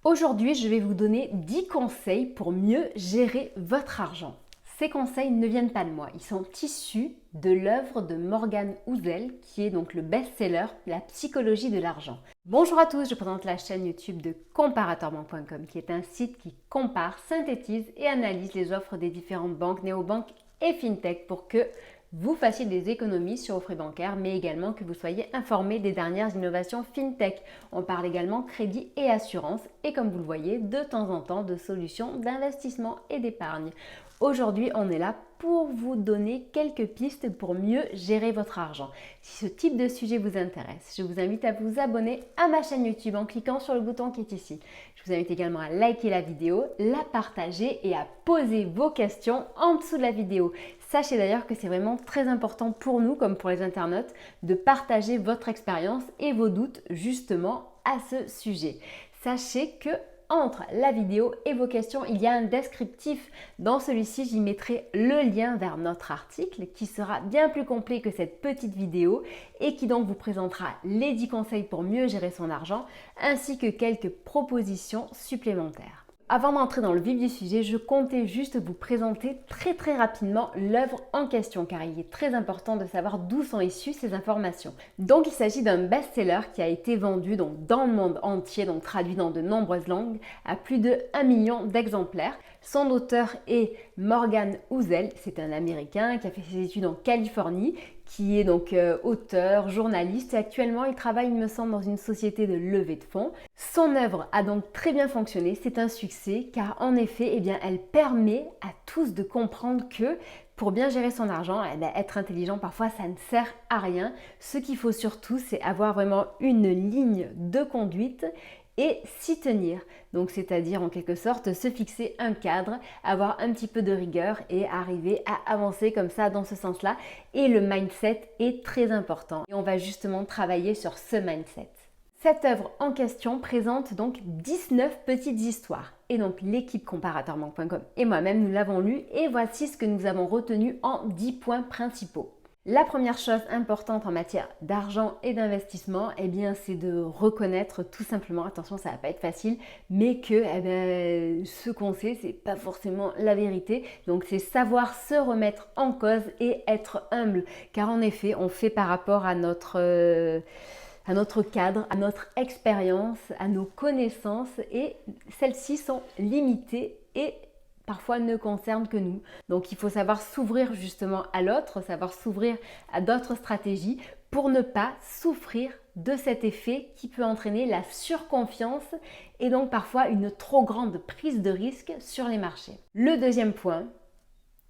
Aujourd'hui, je vais vous donner 10 conseils pour mieux gérer votre argent. Ces conseils ne viennent pas de moi, ils sont issus de l'œuvre de Morgan Housel, qui est donc le best-seller La psychologie de l'argent. Bonjour à tous, je présente la chaîne YouTube de comparatorbank.com, qui est un site qui compare, synthétise et analyse les offres des différentes banques, néobanques et fintech pour que vous fassiez des économies sur vos frais bancaires, mais également que vous soyez informé des dernières innovations fintech. On parle également crédit et assurance et comme vous le voyez, de temps en temps, de solutions d'investissement et d'épargne. Aujourd'hui, on est là pour vous donner quelques pistes pour mieux gérer votre argent. Si ce type de sujet vous intéresse, je vous invite à vous abonner à ma chaîne YouTube en cliquant sur le bouton qui est ici. Je vous invite également à liker la vidéo, la partager et à poser vos questions en dessous de la vidéo. Sachez d'ailleurs que c'est vraiment très important pour nous, comme pour les internautes, de partager votre expérience et vos doutes justement à ce sujet. Sachez que entre la vidéo et vos questions, il y a un descriptif. Dans celui-ci, j'y mettrai le lien vers notre article qui sera bien plus complet que cette petite vidéo et qui donc vous présentera les 10 conseils pour mieux gérer son argent ainsi que quelques propositions supplémentaires. Avant d'entrer dans le vif du sujet, je comptais juste vous présenter très rapidement l'œuvre en question car il est très important de savoir d'où sont issues ces informations. Donc il s'agit d'un best-seller qui a été vendu dans le monde entier, donc traduit dans de nombreuses langues, à plus de 1 million d'exemplaires. Son auteur est Morgan Housel, c'est un Américain qui a fait ses études en Californie, qui est donc auteur, journaliste et actuellement il travaille, il me semble, dans une société de levée de fonds. Son œuvre a donc très bien fonctionné, c'est un succès car en effet, elle permet à tous de comprendre que pour bien gérer son argent, être intelligent parfois ça ne sert à rien. Ce qu'il faut surtout, c'est avoir vraiment une ligne de conduite et s'y tenir. Donc c'est-à-dire en quelque sorte se fixer un cadre, avoir un petit peu de rigueur et arriver à avancer comme ça dans ce sens-là. Et le mindset est très important. Et on va justement travailler sur ce mindset. Cette œuvre en question présente donc 19 petites histoires. Et donc l'équipe comparatorbank.com et moi-même nous l'avons lu et voici ce que nous avons retenu en 10 points principaux. La première chose importante en matière d'argent et d'investissement, c'est de reconnaître tout simplement, attention ça va pas être facile, mais que ce qu'on sait c'est pas forcément la vérité. Donc c'est savoir se remettre en cause et être humble, car en effet on fait par rapport à notre cadre, à notre expérience, à nos connaissances et celles-ci sont limitées et parfois ne concernent que nous. Donc il faut savoir s'ouvrir justement à l'autre, savoir s'ouvrir à d'autres stratégies pour ne pas souffrir de cet effet qui peut entraîner la surconfiance et donc parfois une trop grande prise de risque sur les marchés. Le deuxième point,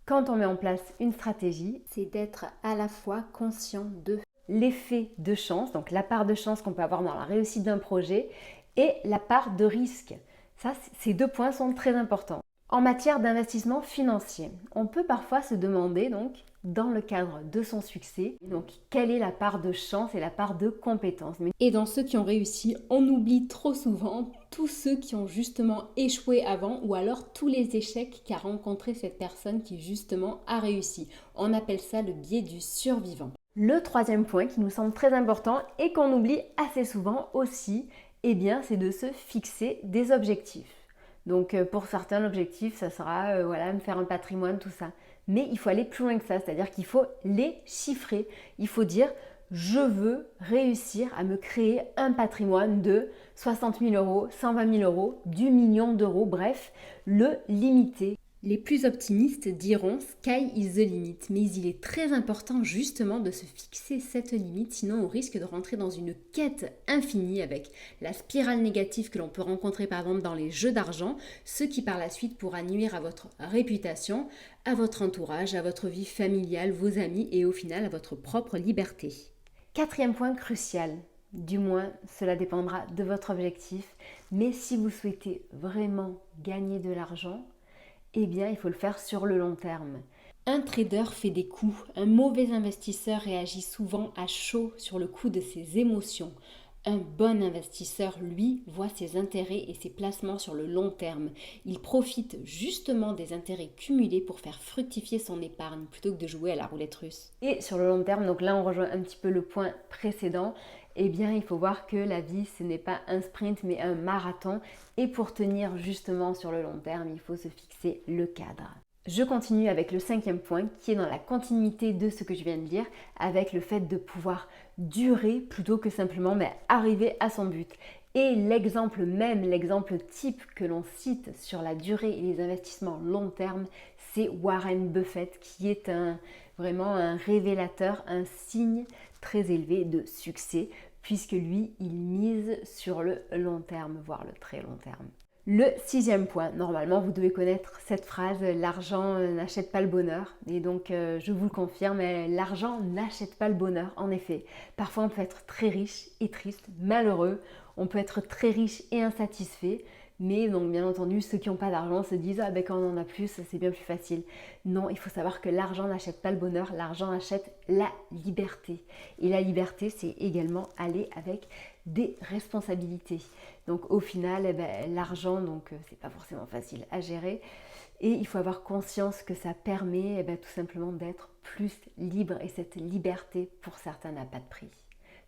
quand on met en place une stratégie, c'est d'être à la fois conscient de l'effet de chance, donc la part de chance qu'on peut avoir dans la réussite d'un projet et la part de risque. Ça, ces deux points sont très importants. En matière d'investissement financier, on peut parfois se demander donc dans le cadre de son succès, donc quelle est la part de chance et la part de compétence. Et dans ceux qui ont réussi, on oublie trop souvent tous ceux qui ont justement échoué avant ou alors tous les échecs qu'a rencontré cette personne qui justement a réussi. On appelle ça le biais du survivant. Le troisième point qui nous semble très important et qu'on oublie assez souvent aussi, c'est de se fixer des objectifs. Donc pour certains, l'objectif, ça sera me faire un patrimoine, tout ça. Mais il faut aller plus loin que ça, c'est-à-dire qu'il faut les chiffrer. Il faut dire, je veux réussir à me créer un patrimoine de 60 000 euros, 120 000 euros, du million d'euros, bref, le limiter. Les plus optimistes diront sky is the limit, mais il est très important justement de se fixer cette limite, sinon on risque de rentrer dans une quête infinie avec la spirale négative que l'on peut rencontrer par exemple dans les jeux d'argent, ce qui par la suite pourra nuire à votre réputation, à votre entourage, à votre vie familiale, vos amis et au final à votre propre liberté. Quatrième point crucial, du moins cela dépendra de votre objectif, mais si vous souhaitez vraiment gagner de l'argent, il faut le faire sur le long terme. Un trader fait des coups. Un mauvais investisseur réagit souvent à chaud sur le coup de ses émotions. Un bon investisseur, lui, voit ses intérêts et ses placements sur le long terme. Il profite justement des intérêts cumulés pour faire fructifier son épargne plutôt que de jouer à la roulette russe. Et sur le long terme, donc là on rejoint un petit peu le point précédent, eh bien il faut voir que la vie ce n'est pas un sprint mais un marathon et pour tenir justement sur le long terme, il faut se fixer le cadre. Je continue avec le 5e point qui est dans la continuité de ce que je viens de dire avec le fait de pouvoir durer plutôt que simplement arriver à son but. Et l'exemple même, l'exemple type que l'on cite sur la durée et les investissements long terme, c'est Warren Buffett qui est vraiment un révélateur, un signe très élevé de succès puisque lui, il mise sur le long terme, voire le très long terme. Le 6e point, normalement vous devez connaître cette phrase, l'argent n'achète pas le bonheur. Et donc je vous le confirme, l'argent n'achète pas le bonheur, en effet. Parfois on peut être très riche et triste, malheureux, on peut être très riche et insatisfait. Mais donc bien entendu, ceux qui n'ont pas d'argent se disent « Ah ben quand on en a plus, c'est bien plus facile ». Non, il faut savoir que l'argent n'achète pas le bonheur, l'argent achète la liberté. Et la liberté, c'est également aller avec des responsabilités. Donc au final, l'argent, c'est pas forcément facile à gérer. Et il faut avoir conscience que ça permet tout simplement d'être plus libre. Et cette liberté, pour certains, n'a pas de prix.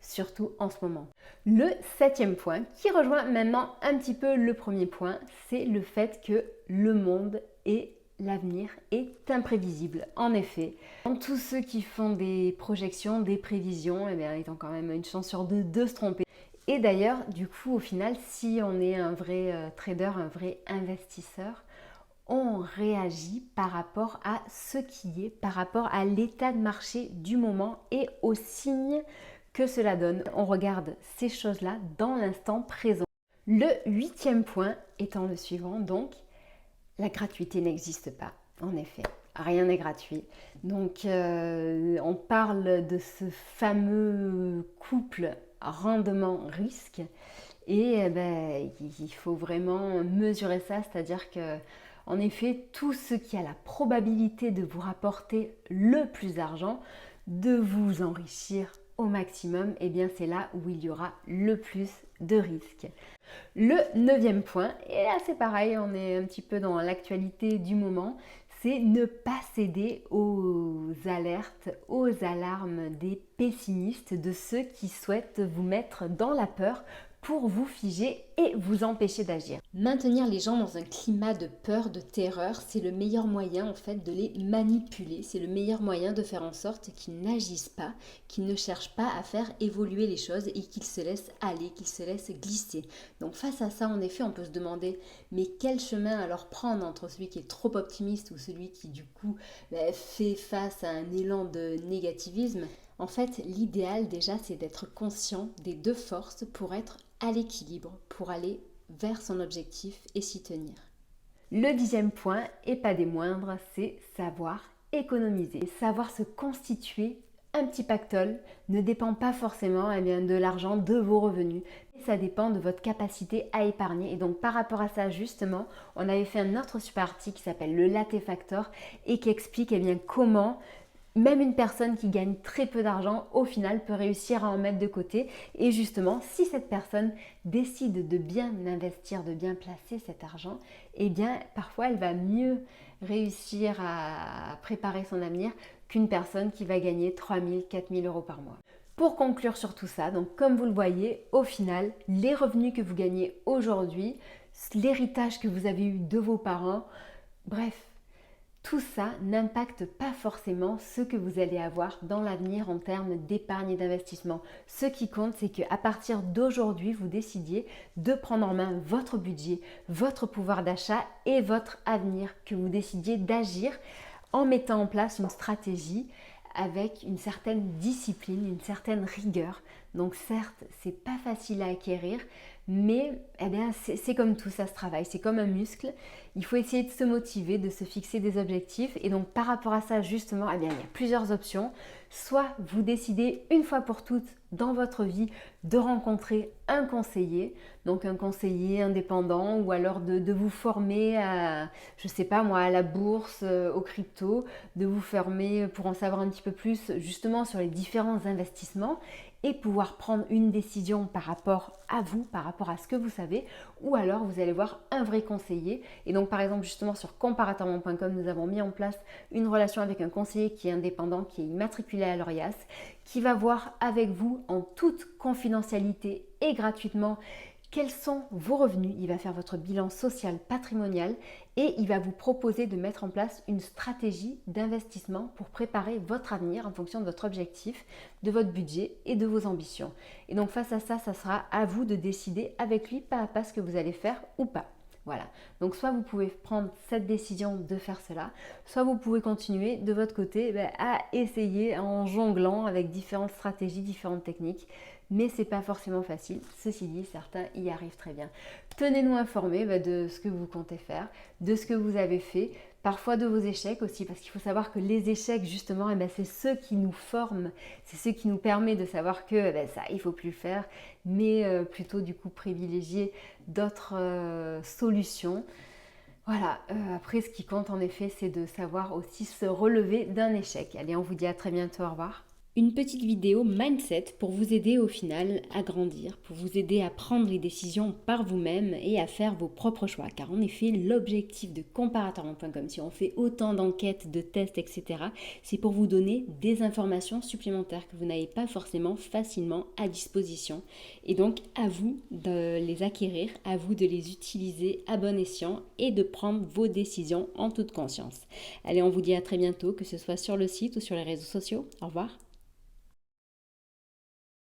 Surtout en ce moment. Le 7e point, qui rejoint maintenant un petit peu le premier point, c'est le fait que le monde et l'avenir est imprévisible. En effet, tous ceux qui font des projections, des prévisions, ils ont quand même une chance sur deux de se tromper. Et d'ailleurs, du coup, au final, si on est un vrai trader, un vrai investisseur, on réagit par rapport à ce qui est, par rapport à l'état de marché du moment et aux signes que cela donne. On regarde ces choses-là dans l'instant présent. Le 8e point étant le suivant, donc, la gratuité n'existe pas, en effet. Rien n'est gratuit. Donc, on parle de ce fameux couple rendement-risque et il faut vraiment mesurer ça, c'est-à-dire que en effet, tout ce qui a la probabilité de vous rapporter le plus d'argent, de vous enrichir au maximum, c'est là où il y aura le plus de risques. Le 9e point, et là c'est pareil, on est un petit peu dans l'actualité du moment, c'est ne pas céder aux alertes, aux alarmes des pessimistes, de ceux qui souhaitent vous mettre dans la peur pour vous figer et vous empêcher d'agir. Maintenir les gens dans un climat de peur, de terreur, c'est le meilleur moyen en fait de les manipuler. C'est le meilleur moyen de faire en sorte qu'ils n'agissent pas, qu'ils ne cherchent pas à faire évoluer les choses et qu'ils se laissent aller, qu'ils se laissent glisser. Donc face à ça, en effet, on peut se demander mais quel chemin alors prendre entre celui qui est trop optimiste ou celui qui du coup fait face à un élan de négativisme. En fait, l'idéal déjà, c'est d'être conscient des deux forces pour être à l'équilibre, pour aller vers son objectif et s'y tenir. Le 10e point, et pas des moindres, c'est savoir économiser. Savoir se constituer un petit pactole ne dépend pas forcément de l'argent, de vos revenus. Ça dépend de votre capacité à épargner. Et donc par rapport à ça, justement, on avait fait un autre super article qui s'appelle le Latte Factor et qui explique comment même une personne qui gagne très peu d'argent, au final, peut réussir à en mettre de côté. Et justement, si cette personne décide de bien investir, de bien placer cet argent, parfois, elle va mieux réussir à préparer son avenir qu'une personne qui va gagner 3 000, 4 000 euros par mois. Pour conclure sur tout ça, donc comme vous le voyez, au final, les revenus que vous gagnez aujourd'hui, l'héritage que vous avez eu de vos parents, bref, tout ça n'impacte pas forcément ce que vous allez avoir dans l'avenir en termes d'épargne et d'investissement. Ce qui compte, c'est qu'à partir d'aujourd'hui, vous décidiez de prendre en main votre budget, votre pouvoir d'achat et votre avenir, que vous décidiez d'agir en mettant en place une stratégie avec une certaine discipline, une certaine rigueur. Donc certes, c'est pas facile à acquérir, mais c'est comme tout, ça se travaille, c'est comme un muscle. Il faut essayer de se motiver, de se fixer des objectifs. Et donc par rapport à ça, justement, il y a plusieurs options. Soit vous décidez une fois pour toutes dans votre vie de rencontrer un conseiller, donc un conseiller indépendant, ou alors de vous former à, je sais pas moi, à la bourse, aux crypto, de vous former pour en savoir un petit peu plus justement sur les différents investissements. et pouvoir prendre une décision par rapport à vous, par rapport à ce que vous savez, ou alors vous allez voir un vrai conseiller. Et donc par exemple justement sur comparatormont.com, nous avons mis en place une relation avec un conseiller qui est indépendant, qui est immatriculé à l'ORIAS, qui va voir avec vous en toute confidentialité et gratuitement quels sont vos revenus. Il va faire votre bilan social patrimonial et il va vous proposer de mettre en place une stratégie d'investissement pour préparer votre avenir en fonction de votre objectif, de votre budget et de vos ambitions. Et donc face à ça, ça sera à vous de décider avec lui pas à pas ce que vous allez faire ou pas. Voilà, donc soit vous pouvez prendre cette décision de faire cela, soit vous pouvez continuer de votre côté à essayer en jonglant avec différentes stratégies, différentes techniques, mais c'est pas forcément facile. Ceci dit, certains y arrivent très bien. Tenez-nous informés de ce que vous comptez faire, de ce que vous avez fait, parfois de vos échecs aussi, parce qu'il faut savoir que les échecs justement, c'est ceux qui nous forment, c'est ceux qui nous permettent de savoir que ça, il faut plus le faire, mais plutôt du coup privilégier d'autres solutions. Voilà, après ce qui compte en effet, c'est de savoir aussi se relever d'un échec. Allez, on vous dit à très bientôt, au revoir. Une petite vidéo mindset pour vous aider au final à grandir, pour vous aider à prendre les décisions par vous-même et à faire vos propres choix. Car en effet, l'objectif de comparatormont.com, si on fait autant d'enquêtes, de tests, etc., c'est pour vous donner des informations supplémentaires que vous n'avez pas forcément facilement à disposition. Et donc, à vous de les acquérir, à vous de les utiliser à bon escient et de prendre vos décisions en toute conscience. Allez, on vous dit à très bientôt, que ce soit sur le site ou sur les réseaux sociaux. Au revoir.